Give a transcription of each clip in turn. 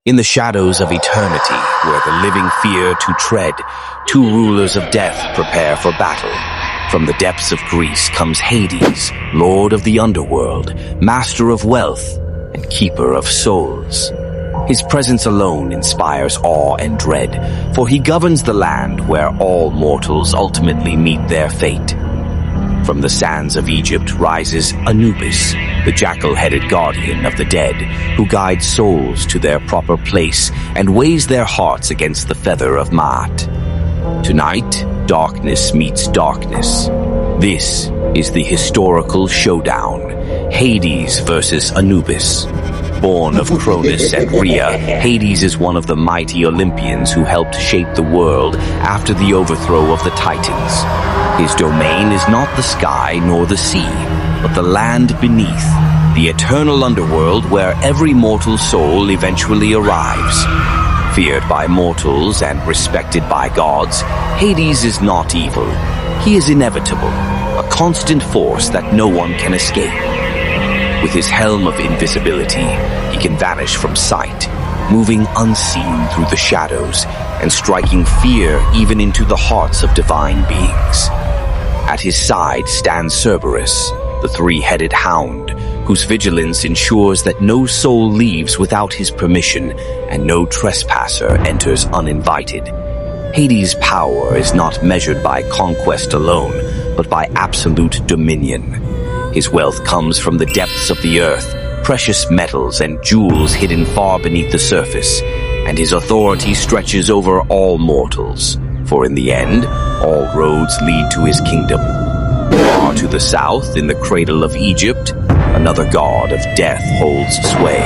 In the shadows of eternity, where the living fear to tread, two rulers of death prepare for battle. From the depths of Greece comes Hades, lord of the underworld, master of wealth, and keeper of souls. His presence alone inspires awe and dread, for he governs the land where all mortals ultimately meet their fate. From the sands of Egypt rises Anubis, the jackal-headed guardian of the dead, who guides souls to their proper place and weighs their hearts against the feather of Maat. Tonight, darkness meets darkness. This is the Historical Showdown, Hades versus Anubis. Born of Cronus and Rhea, Hades is one of the mighty Olympians who helped shape the world after the overthrow of the Titans. His domain is not the sky nor the sea, but the land beneath, the eternal underworld where every mortal soul eventually arrives. Feared by mortals and respected by gods, Hades is not evil. He is inevitable, a constant force that no one can escape. With his helm of invisibility, he can vanish from sight, moving unseen through the shadows and striking fear even into the hearts of divine beings. At his side stands Cerberus, the three-headed hound, whose vigilance ensures that no soul leaves without his permission and no trespasser enters uninvited. Hades' power is not measured by conquest alone, but by absolute dominion. His wealth comes from the depths of the earth, precious metals and jewels hidden far beneath the surface, and his authority stretches over all mortals, for in the end, all roads lead to his kingdom. Far to the south, in the cradle of Egypt, another god of death holds sway.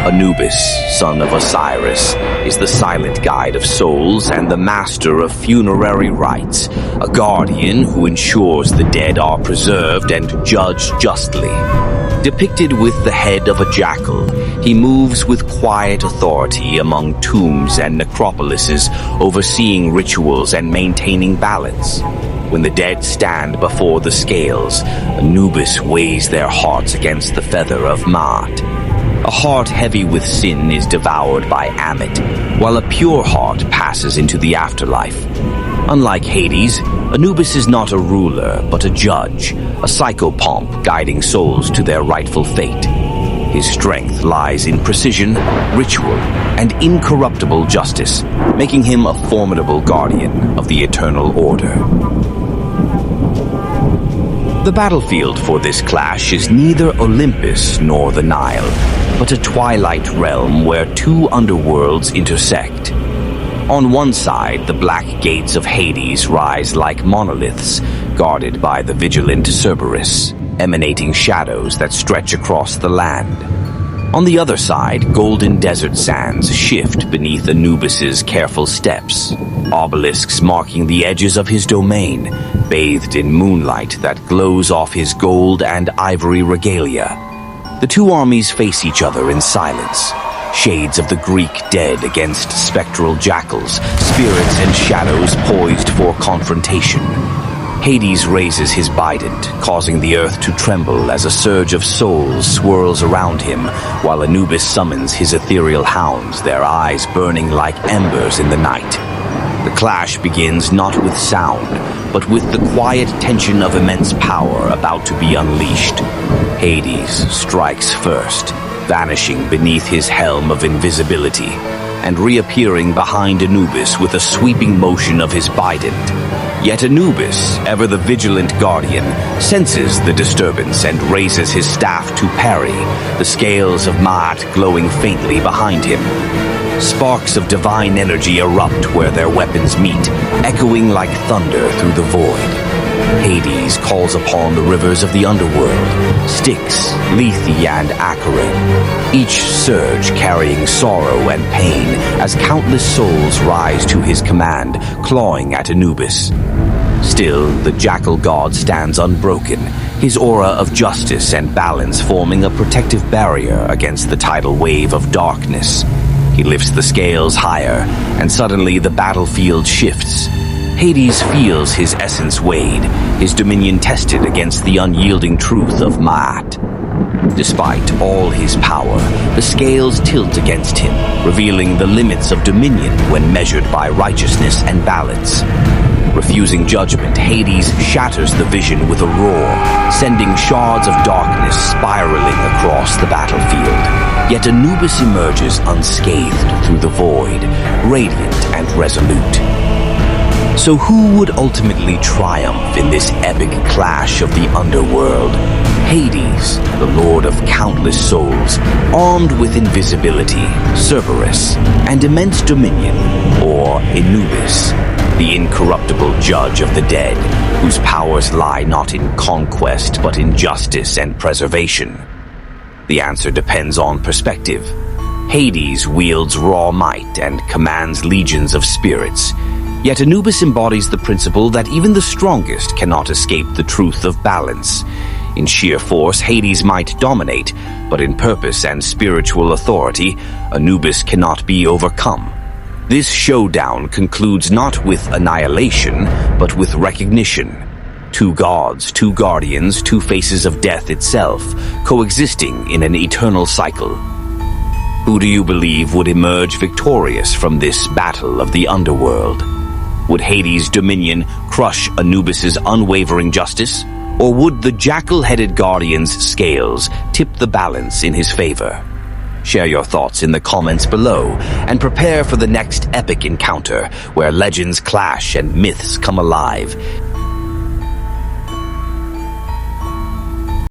Anubis, son of Osiris, is the silent guide of souls and the master of funerary rites, a guardian who ensures the dead are preserved and judged justly. Depicted with the head of a jackal, he moves with quiet authority among tombs and necropolises, overseeing rituals and maintaining balance. When the dead stand before the scales, Anubis weighs their hearts against the feather of Maat. A heart heavy with sin is devoured by Ammit, while a pure heart passes into the afterlife. Unlike Hades, Anubis is not a ruler, but a judge, a psychopomp guiding souls to their rightful fate. His strength lies in precision, ritual, and incorruptible justice, making him a formidable guardian of the eternal order. The battlefield for this clash is neither Olympus nor the Nile, but a twilight realm where two underworlds intersect. On one side, the black gates of Hades rise like monoliths, guarded by the vigilant Cerberus, emanating shadows that stretch across the land. On the other side, golden desert sands shift beneath Anubis's careful steps, obelisks marking the edges of his domain, bathed in moonlight that glows off his gold and ivory regalia. The two armies face each other in silence, shades of the Greek dead against spectral jackals, spirits and shadows poised for confrontation. Hades raises his bident, causing the earth to tremble as a surge of souls swirls around him, while Anubis summons his ethereal hounds, their eyes burning like embers in the night. The clash begins not with sound, but with the quiet tension of immense power about to be unleashed. Hades strikes first, vanishing beneath his helm of invisibility, and reappearing behind Anubis with a sweeping motion of his bident. Yet Anubis, ever the vigilant guardian, senses the disturbance and raises his staff to parry, the scales of Maat glowing faintly behind him. Sparks of divine energy erupt where their weapons meet, echoing like thunder through the void. Hades calls upon the rivers of the underworld, Styx, Lethe, and Acheron, each surge carrying sorrow and pain as countless souls rise to his command, clawing at Anubis. Still, the jackal god stands unbroken, his aura of justice and balance forming a protective barrier against the tidal wave of darkness. He lifts the scales higher, and suddenly the battlefield shifts. Hades feels his essence weighed, his dominion tested against the unyielding truth of Maat. Despite all his power, the scales tilt against him, revealing the limits of dominion when measured by righteousness and balance. Refusing judgment, Hades shatters the vision with a roar, sending shards of darkness spiraling across the battlefield. Yet Anubis emerges unscathed through the void, radiant and resolute. So who would ultimately triumph in this epic clash of the Underworld? Hades, the lord of countless souls, armed with invisibility, Cerberus, and immense dominion, or Anubis, the incorruptible judge of the dead, whose powers lie not in conquest but in justice and preservation? The answer depends on perspective. Hades wields raw might and commands legions of spirits, yet Anubis embodies the principle that even the strongest cannot escape the truth of balance. In sheer force, Hades might dominate, but in purpose and spiritual authority, Anubis cannot be overcome. This showdown concludes not with annihilation, but with recognition. Two gods, two guardians, two faces of death itself, coexisting in an eternal cycle. Who do you believe would emerge victorious from this battle of the Underworld? Would Hades' dominion crush Anubis' unwavering justice? Or would the jackal-headed guardian's scales tip the balance in his favor? Share your thoughts in the comments below, and prepare for the next epic encounter where legends clash and myths come alive.